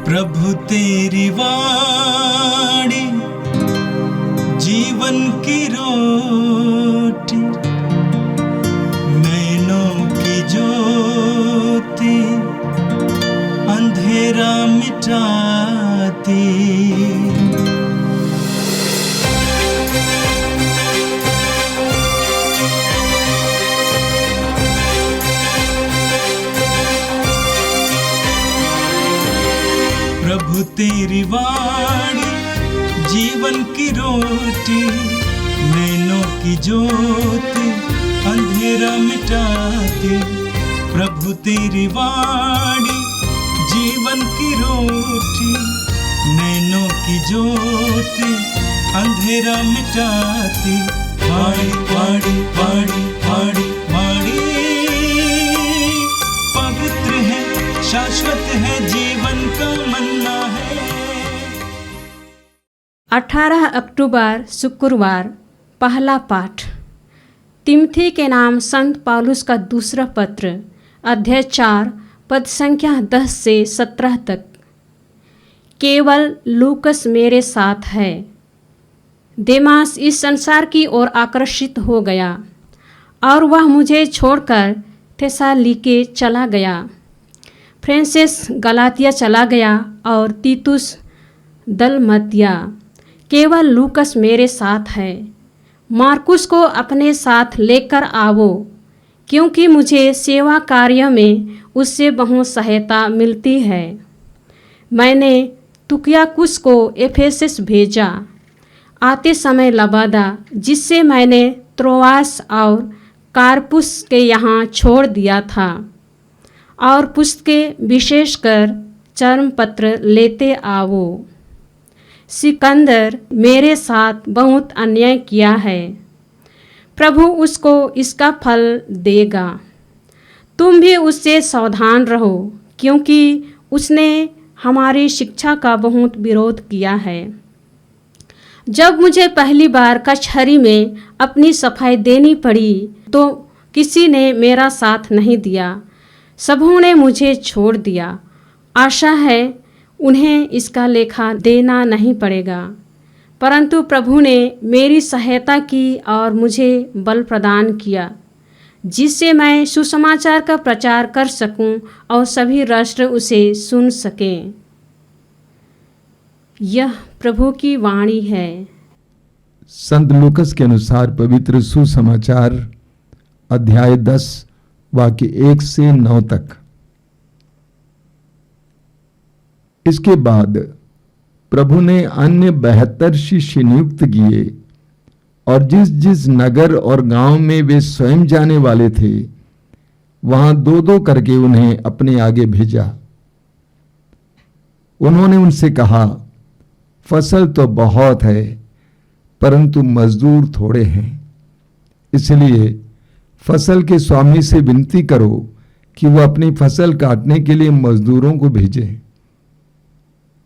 प्रभु तेरी वाणी जीवन की रोटी, नैनों की ज्योति अंधेरा मिटाती। प्रभु तेरी वाणी जीवन की रोटी, नैनों की ज्योति अंधेरा मिटाती। प्रभु तेरी वाणी जीवन की रोटी, नैनों की ज्योति अंधेरा मिटाती। वाणी वाणी वाणी वाणी वाणी पवित्र है, शाश्वत है, जीवन का मन्ना है। 18 अक्टूबर शुक्रवार। पहला पाठ तिमोथी के नाम संत पौलुस का दूसरा पत्र, अध्याय 4 पद संख्या 10 से 17 तक। केवल लूकस मेरे साथ है। देमास इस संसार की ओर आकर्षित हो गया और वह मुझे छोड़कर थेसालिके चला गया। फ्रांसिस गलातिया चला गया और तीतुस दलमतिया। केवल लूकस मेरे साथ है। मार्कुस को अपने साथ लेकर आओ, क्योंकि मुझे सेवा कार्य में उससे बहुत सहायता मिलती है। मैंने तुकियाकुस को एफेसस भेजा। आते समय लबादा, जिससे मैंने त्रोआस और कारपुस के यहाँ छोड़ दिया था, और पुस्तकें विशेषकर चर्मपत्र लेते आओ। सिकंदर मेरे साथ बहुत अन्याय किया है, प्रभु उसको इसका फल देगा। तुम भी उससे सावधान रहो, क्योंकि उसने हमारी शिक्षा का बहुत विरोध किया है। जब मुझे पहली बार कचहरी में अपनी सफाई देनी पड़ी तो किसी ने मेरा साथ नहीं दिया। सबों ने मुझे छोड़ दिया। आशा है उन्हें इसका लेखा देना नहीं पड़ेगा, परंतु प्रभु ने मेरी सहायता की और मुझे बल प्रदान किया, जिससे मैं सुसमाचार का प्रचार कर सकूं और सभी राष्ट्र उसे सुन सकें। यह प्रभु की वाणी है। संत लूकस के अनुसार पवित्र सुसमाचार अध्याय 10 वाक्य 1 से 9 तक। इसके बाद प्रभु ने अन्य 72 शिष्य नियुक्त किए, और जिस जिस नगर और गांव में वे स्वयं जाने वाले थे, वहां 2-2 करके उन्हें अपने आगे भेजा। उन्होंने उनसे कहा, फसल तो बहुत है, परंतु मजदूर थोड़े हैं। इसलिए फसल के स्वामी से विनती करो कि वह अपनी फसल काटने के लिए मजदूरों को भेजे।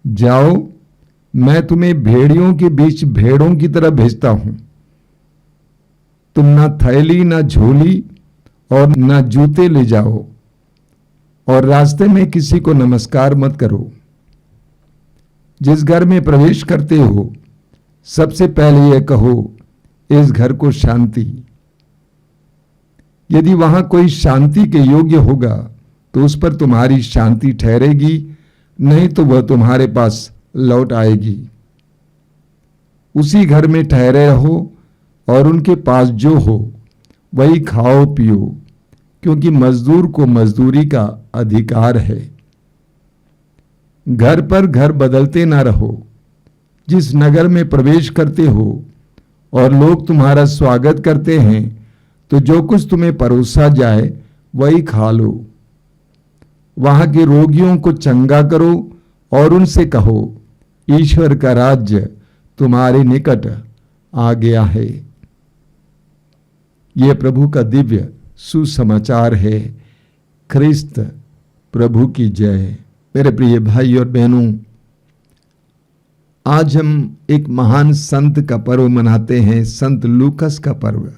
जाओ, मैं तुम्हें भेड़ियों के बीच भेड़ों की तरह भेजता हूं। तुम ना थैली, ना झोली और ना जूते ले जाओ, और रास्ते में किसी को नमस्कार मत करो। जिस घर में प्रवेश करते हो, सबसे पहले यह कहो, इस घर को शांति। यदि वहां कोई शांति के योग्य होगा तो उस पर तुम्हारी शांति ठहरेगी, नहीं तो वह तुम्हारे पास लौट आएगी। उसी घर में ठहरे रहो और उनके पास जो हो वही खाओ पियो, क्योंकि मजदूर को मजदूरी का अधिकार है। घर पर घर बदलते ना रहो। जिस नगर में प्रवेश करते हो और लोग तुम्हारा स्वागत करते हैं, तो जो कुछ तुम्हें परोसा जाए वही खा लो। वहां के रोगियों को चंगा करो और उनसे कहो, ईश्वर का राज्य तुम्हारे निकट आ गया है। यह प्रभु का दिव्य सुसमाचार है। ख्रिस्त प्रभु की जय। मेरे प्रिय भाई और बहनों, आज हम एक महान संत का पर्व मनाते हैं, संत लूकस का पर्व।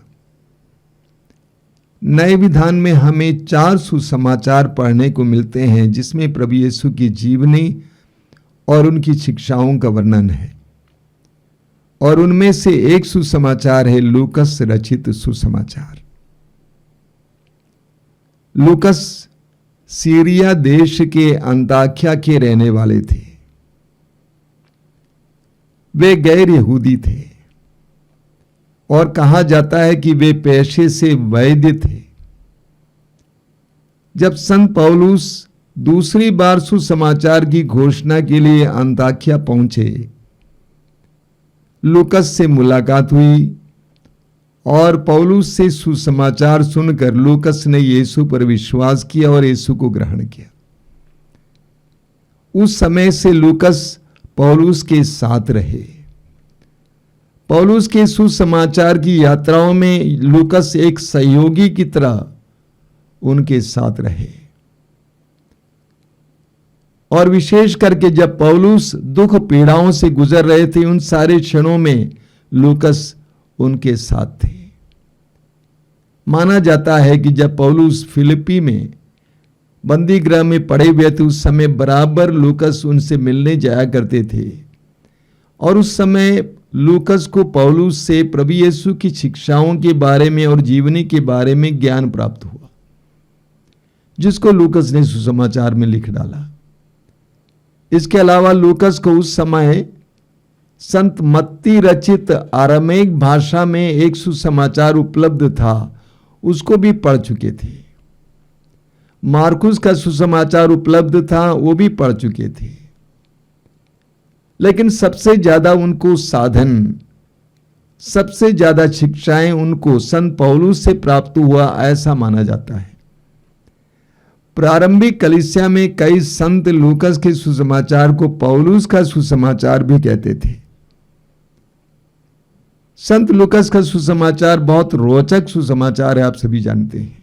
नए विधान में हमें 4 सुसमाचार पढ़ने को मिलते हैं, जिसमें प्रभु यीशु की जीवनी और उनकी शिक्षाओं का वर्णन है। और उनमें से एक सुसमाचार है लूकस रचित सुसमाचार। लूकस सीरिया देश के अंताख्या के रहने वाले थे। वे गैर यहूदी थे और कहा जाता है कि वे पेशे से वैद्य थे। जब संत पौलुस दूसरी बार सुसमाचार की घोषणा के लिए अंताख्या पहुंचे, लूकस से मुलाकात हुई और पौलुस से सुसमाचार सुनकर लूकस ने यीशु पर विश्वास किया और यीशु को ग्रहण किया। उस समय से लूकस पौलुस के साथ रहे। पौलुस के सुसमाचार की यात्राओं में लूकस एक सहयोगी की तरह उनके साथ रहे। और विशेष करके जब पौलुस दुख पीड़ाओं से गुजर रहे थे, उन सारे क्षणों में लूकस उनके साथ थे। माना जाता है कि जब पौलुस फिलिप्पी में बंदी गृह में पड़े हुए थे, उस समय बराबर लूकस उनसे मिलने जाया करते थे। और उस समय लूकस को पौलुस से प्रभु यीशु की शिक्षाओं के बारे में और जीवनी के बारे में ज्ञान प्राप्त हुआ, जिसको लूकस ने सुसमाचार में लिख डाला। इसके अलावा लूकस को उस समय संत मत्ती रचित अरामीक भाषा में एक सुसमाचार उपलब्ध था, उसको भी पढ़ चुके थे। मार्कुस का सुसमाचार उपलब्ध था, वो भी पढ़ चुके थे। लेकिन सबसे ज्यादा उनको साधन, सबसे ज्यादा शिक्षाएं उनको संत पौलुस से प्राप्त हुआ, ऐसा माना जाता है। प्रारंभिक कलीसिया में कई संत लूकस के सुसमाचार को पौलुस का सुसमाचार भी कहते थे। संत लूकस का सुसमाचार बहुत रोचक सुसमाचार है, आप सभी जानते हैं।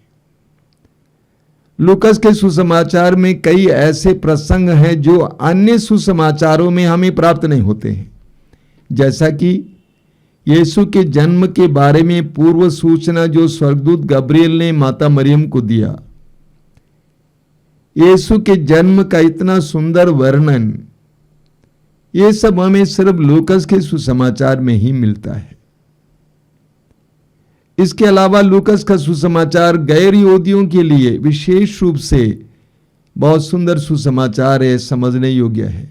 लूकस के सुसमाचार में कई ऐसे प्रसंग हैं जो अन्य सुसमाचारों में हमें प्राप्त नहीं होते हैं। जैसा कि यीशु के जन्म के बारे में पूर्व सूचना जो स्वर्गदूत गब्रिएल ने माता मरियम को दिया, यीशु के जन्म का इतना सुंदर वर्णन, ये सब हमें सिर्फ लूकस के सुसमाचार में ही मिलता है। इसके अलावा लूकस का सुसमाचार गैर यहूदियों के लिए विशेष रूप से बहुत सुंदर सुसमाचार है, समझने योग्य है।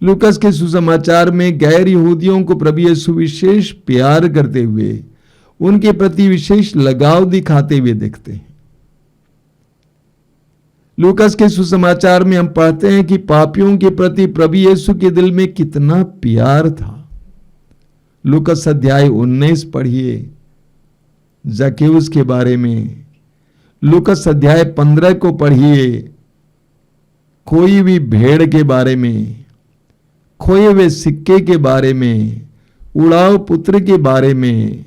लूकस के सुसमाचार में गैर यहूदियों को प्रभु यीशु विशेष प्यार करते हुए, उनके प्रति विशेष लगाव दिखाते हुए देखते हैं। लूकस के सुसमाचार में हम पढ़ते हैं कि पापियों के प्रति प्रभु यीशु के दिल में कितना प्यार था। लूकस अध्याय 19 पढ़िए जकेउस के बारे में। लूकस अध्याय 15 को पढ़िए खोई हुई भेड़ के बारे में, खोए हुए सिक्के के बारे में, उड़ाव पुत्र के बारे में।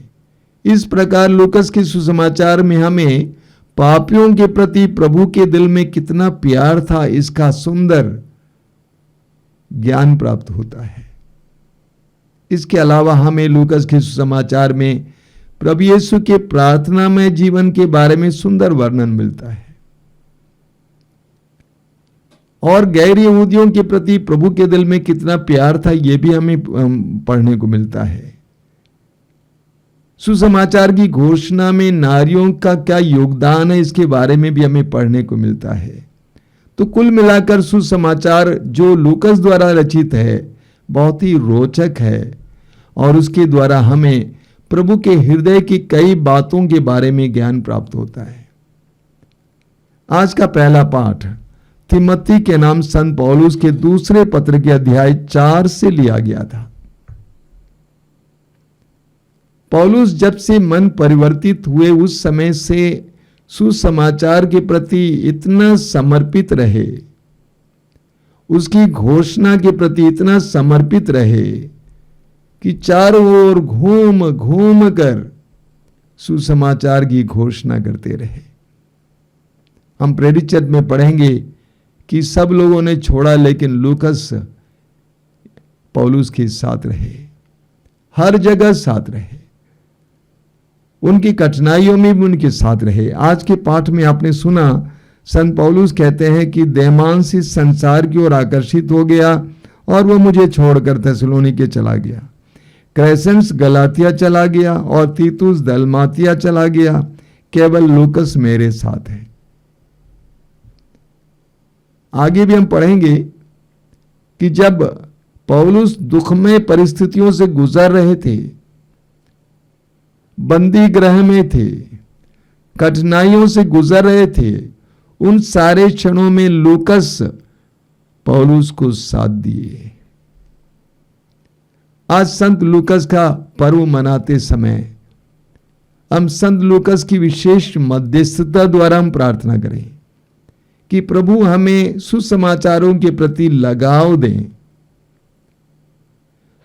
इस प्रकार लूकस के सुसमाचार में हमें पापियों के प्रति प्रभु के दिल में कितना प्यार था, इसका सुंदर ज्ञान प्राप्त होता है। इसके अलावा हमें लूकस के सुसमाचार में प्रभु यीशु के प्रार्थनामय जीवन के बारे में सुंदर वर्णन मिलता है। और गैर यहूदियों के प्रति प्रभु के दिल में कितना प्यार था, यह भी हमें पढ़ने को मिलता है। सुसमाचार की घोषणा में नारियों का क्या योगदान है, इसके बारे में भी हमें पढ़ने को मिलता है। तो कुल मिलाकर सुसमाचार जो लूकस द्वारा रचित है बहुत ही रोचक है और उसके द्वारा हमें प्रभु के हृदय की कई बातों के बारे में ज्ञान प्राप्त होता है। आज का पहला पाठ तिमोथी के नाम संत पौलुस के दूसरे पत्र के अध्याय 4 से लिया गया था। पौलुस जब से मन परिवर्तित हुए उस समय से सुसमाचार के प्रति इतना समर्पित रहे, उसकी घोषणा के प्रति इतना समर्पित रहे कि चारों ओर घूम घूम कर सुसमाचार की घोषणा करते रहे। हम प्रेरित में पढ़ेंगे कि सब लोगों ने छोड़ा, लेकिन लूकस पौलुस के साथ रहे, हर जगह साथ रहे, उनकी कठिनाइयों में भी उनके साथ रहे। आज के पाठ में आपने सुना संत पौलुस कहते हैं कि देमांस इस संसार की ओर आकर्षित हो गया और वह मुझे छोड़कर थिस्सलुनीके चला गया। क्रेसेंस गलातिया चला गया और तीतुस दलमातिया चला गया। केवल लूकस मेरे साथ है। आगे भी हम पढ़ेंगे कि जब पौलुस दुखमय परिस्थितियों से गुजर रहे थे, बंदी गृह में थे, कठिनाइयों से गुजर रहे थे, उन सारे क्षणों में लूकस पौलुस को साथ दिए। आज संत लूकस का पर्व मनाते समय हम संत लूकस की विशेष मध्यस्थता द्वारा हम प्रार्थना करें कि प्रभु हमें सुसमाचारों के प्रति लगाव दें,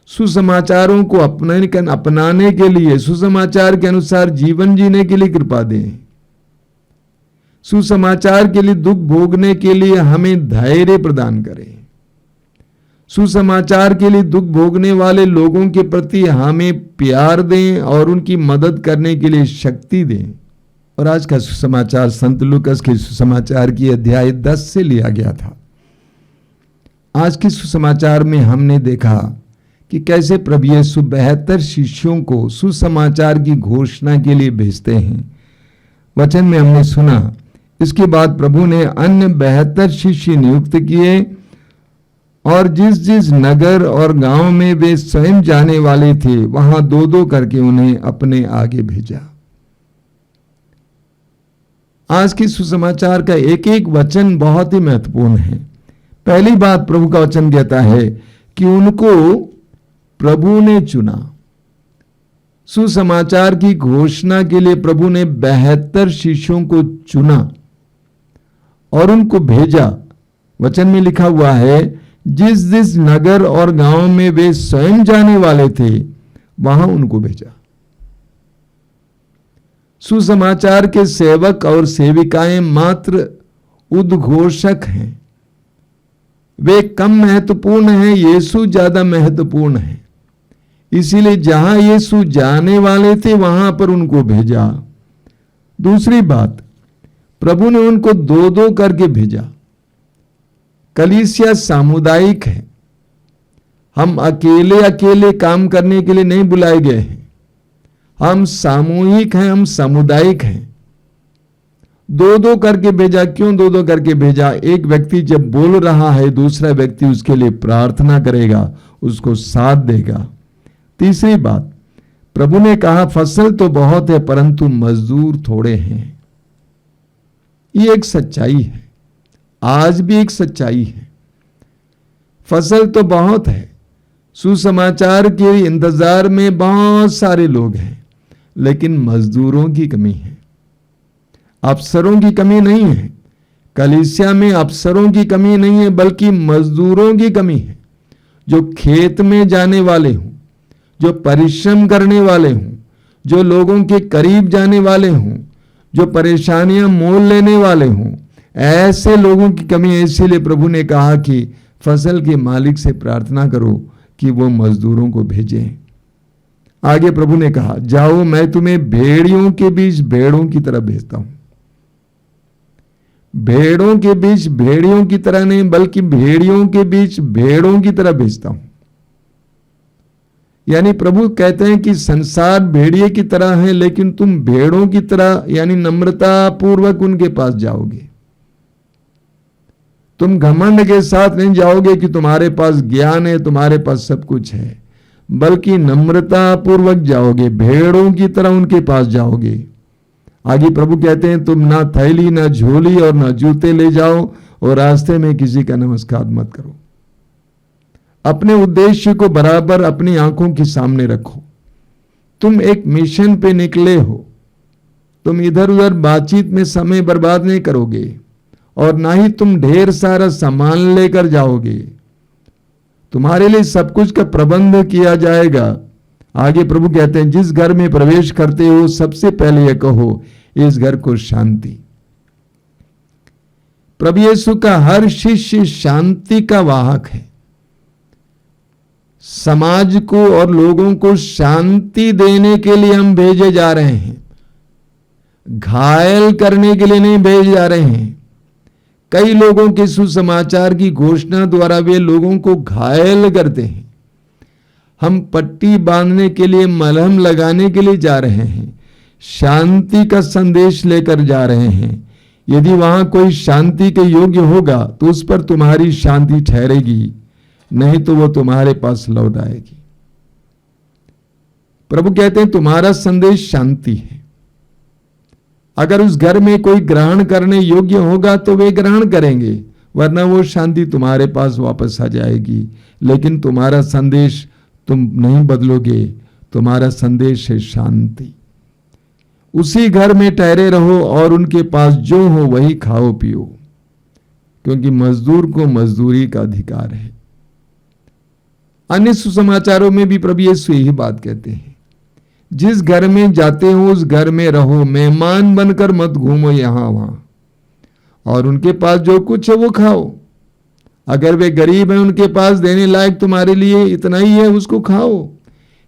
सुसमाचारों को अपनाने के लिए, सुसमाचार के अनुसार जीवन जीने के लिए कृपा दें, सुसमाचार के लिए दुख भोगने के लिए हमें धैर्य प्रदान करें, सुसमाचार के लिए दुख भोगने वाले लोगों के प्रति हमें प्यार दें और उनकी मदद करने के लिए शक्ति दें। और आज का सुसमाचार संत लूकस के सुसमाचार की अध्याय 10 से लिया गया था। आज के सुसमाचार में हमने देखा कि कैसे प्रभु यीशु 72 शिष्यों को सुसमाचार की घोषणा के लिए भेजते हैं। वचन में हमने सुना, इसके बाद प्रभु ने अन्य 72 शिष्य नियुक्त किए और जिस जिस नगर और गांव में वे स्वयं जाने वाले थे वहां 2-2 करके उन्हें अपने आगे भेजा। आज के सुसमाचार का एक एक वचन बहुत ही महत्वपूर्ण है। पहली बात प्रभु का वचन कहता है कि उनको प्रभु ने चुना। सुसमाचार की घोषणा के लिए प्रभु ने 72 शिष्यों को चुना और उनको भेजा। वचन में लिखा हुआ है, जिस जिस नगर और गांव में वे स्वयं जाने वाले थे वहां उनको भेजा। सुसमाचार के सेवक और सेविकाएं मात्र उद्घोषक हैं। वे कम महत्वपूर्ण हैं, यीशु ज्यादा महत्वपूर्ण है। इसीलिए जहां यीशु जाने वाले थे वहां पर उनको भेजा। दूसरी बात, प्रभु ने उनको 2-2 करके भेजा। कलीसिया सामुदायिक है। हम अकेले अकेले काम करने के लिए नहीं बुलाए गए हैं। हम सामूहिक हैं, हम सामुदायिक हैं। 2-2 करके भेजा। क्यों 2-2 करके भेजा? एक व्यक्ति जब बोल रहा है दूसरा व्यक्ति उसके लिए प्रार्थना करेगा, उसको साथ देगा। तीसरी बात, प्रभु ने कहा फसल तो बहुत है परंतु मजदूर थोड़े हैं। ये एक सच्चाई है, आज भी एक सच्चाई है। फसल तो बहुत है, सुसमाचार के इंतजार में बहुत सारे लोग हैं, लेकिन मजदूरों की कमी है। अफसरों की कमी नहीं है, कलीसिया में अफसरों की कमी नहीं है, बल्कि मजदूरों की कमी है। जो खेत में जाने वाले हों, जो परिश्रम करने वाले हों, जो लोगों के करीब जाने वाले हों, जो परेशानियां मोल लेने वाले हों, ऐसे लोगों की कमी है। इसीलिए प्रभु ने कहा कि फसल के मालिक से प्रार्थना करो कि वो मजदूरों को भेजें। आगे प्रभु ने कहा, जाओ मैं तुम्हें भेड़ियों के बीच भेड़ों की तरह भेजता हूं। भेड़ों के बीच भेड़ियों की तरह नहीं, बल्कि भेड़ियों के बीच भेड़ों की तरह भेजता हूं। यानी प्रभु कहते हैं कि संसार भेड़िए की तरह है, लेकिन तुम भेड़ों की तरह यानी नम्रता पूर्वक उनके पास जाओगे। तुम घमंड के साथ नहीं जाओगे कि तुम्हारे पास ज्ञान है, तुम्हारे पास सब कुछ है, बल्कि नम्रता पूर्वक जाओगे, भेड़ों की तरह उनके पास जाओगे। आगे प्रभु कहते हैं, तुम ना थैली ना झोली और ना जूते ले जाओ और रास्ते में किसी का नमस्कार मत करो। अपने उद्देश्य को बराबर अपनी आंखों के सामने रखो। तुम एक मिशन पे निकले हो, तुम इधर उधर बातचीत में समय बर्बाद नहीं करोगे और ना ही तुम ढेर सारा सामान लेकर जाओगे। तुम्हारे लिए सब कुछ का प्रबंध किया जाएगा। आगे प्रभु कहते हैं, जिस घर में प्रवेश करते हो सबसे पहले यह कहो, इस घर को शांति। प्रभु यीशु का हर शिष्य शांति का वाहक है। समाज को और लोगों को शांति देने के लिए हम भेजे जा रहे हैं, घायल करने के लिए नहीं भेजे जा रहे हैं। कई लोगों के सुसमाचार की घोषणा द्वारा वे लोगों को घायल करते हैं। हम पट्टी बांधने के लिए, मलहम लगाने के लिए जा रहे हैं, शांति का संदेश लेकर जा रहे हैं। यदि वहां कोई शांति के योग्य होगा तो उस पर तुम्हारी शांति ठहरेगी, नहीं तो वो तुम्हारे पास लौट आएगी। प्रभु कहते हैं तुम्हारा संदेश शांति है। अगर उस घर में कोई ग्रहण करने योग्य होगा तो वे ग्रहण करेंगे, वरना वो शांति तुम्हारे पास वापस आ जाएगी। लेकिन तुम्हारा संदेश तुम नहीं बदलोगे, तुम्हारा संदेश है शांति। उसी घर में ठहरे रहो और उनके पास जो हो वही खाओ पियो, क्योंकि मजदूर को मजदूरी का अधिकार है। अन्य सुसमाचारों में भी प्रभु यीशु यही बात कहते हैं, जिस घर में जाते हो उस घर में रहो, मेहमान बनकर मत घूमो यहां वहां, और उनके पास जो कुछ है वो खाओ। अगर वे गरीब हैं, उनके पास देने लायक तुम्हारे लिए इतना ही है, उसको खाओ।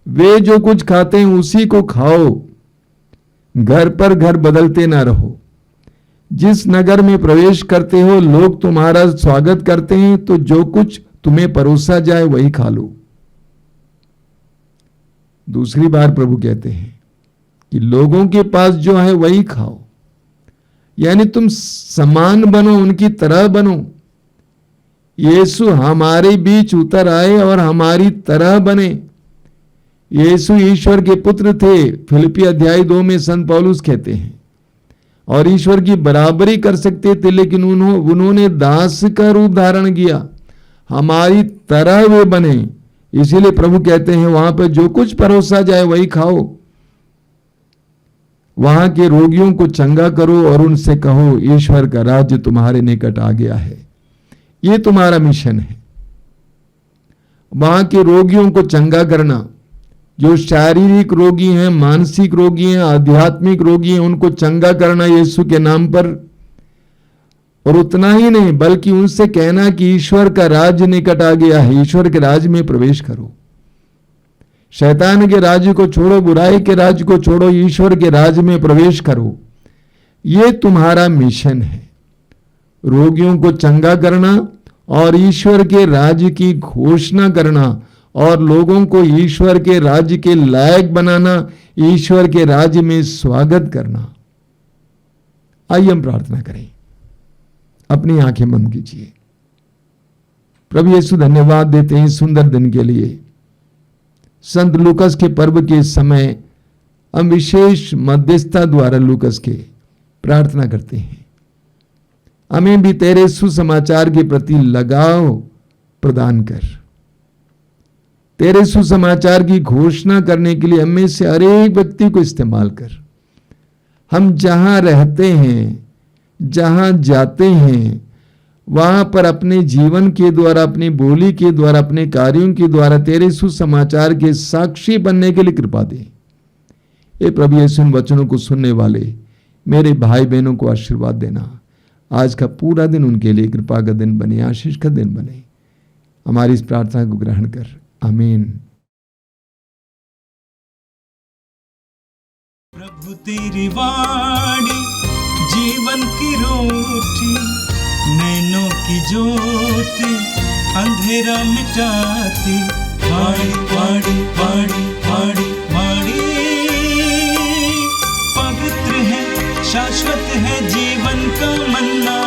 वे जो कुछ खाते हैं उसी को खाओ। घर पर घर बदलते ना रहो। जिस नगर में प्रवेश करते हो लोग तुम्हारा स्वागत करते हैं, तो जो कुछ तुम्हें परोसा जाए वही खा लो। दूसरी बार प्रभु कहते हैं कि लोगों के पास जो है वही खाओ, यानी तुम समान बनो, उनकी तरह बनो। यीशु हमारे बीच उतर आए और हमारी तरह बने। यीशु ईश्वर के पुत्र थे, फिलिप्पी अध्याय 2 में संत पौलुस कहते हैं, और ईश्वर की बराबरी कर सकते थे, लेकिन उन्होंने दास का रूप धारण किया, हमारी तरह वे बने। इसीलिए प्रभु कहते हैं वहां पर जो कुछ परोसा जाए वही खाओ। वहां के रोगियों को चंगा करो और उनसे कहो ईश्वर का राज्य तुम्हारे निकट आ गया है। ये तुम्हारा मिशन है। वहां के रोगियों को चंगा करना, जो शारीरिक रोगी हैं, मानसिक रोगी हैं, आध्यात्मिक रोगी हैं, उनको चंगा करना यीशु के नाम पर। और उतना ही नहीं, बल्कि उनसे कहना कि ईश्वर का राज्य निकट आ गया है, ईश्वर के राज्य में प्रवेश करो। शैतान के राज्य को छोड़ो, बुराई के राज्य को छोड़ो, ईश्वर के राज्य में प्रवेश करो। ये तुम्हारा मिशन है, रोगियों को चंगा करना और ईश्वर के राज्य की घोषणा करना और लोगों को ईश्वर के राज्य के लायक बनाना, ईश्वर के राज्य में स्वागत करना। आइए हम प्रार्थना करें। अपनी आंखें बंद कीजिए। प्रभु यीशु धन्यवाद देते हैं सुंदर दिन के लिए। संत लूकस के पर्व के समय हम विशेष मध्यस्थता द्वारा लूकस के प्रार्थना करते हैं। हमें भी तेरे सुसमाचार के प्रति लगाव प्रदान कर। तेरे सुसमाचार की घोषणा करने के लिए हमें से हर एक व्यक्ति को इस्तेमाल कर। हम जहां रहते हैं, जहां जाते हैं, वहां पर अपने जीवन के द्वारा, अपनी बोली के द्वारा, अपने कार्यों के द्वारा तेरे सुसमाचार के साक्षी बनने के लिए कृपा दे। ये प्रभु यीशु इन वचनों को सुनने वाले मेरे भाई बहनों को आशीर्वाद देना। आज का पूरा दिन उनके लिए कृपा का दिन बने, आशीष का दिन बने। हमारी इस प्रार्थना को ग्रहण कर। आमीन। प्रभु तेरी वाणी जीवन की रोटी, नैनों की ज्योति अंधेरा मिटाती। वाणी वाणी वाणी वाणी वाणी पवित्र है, शाश्वत है, जीवन का मन्ना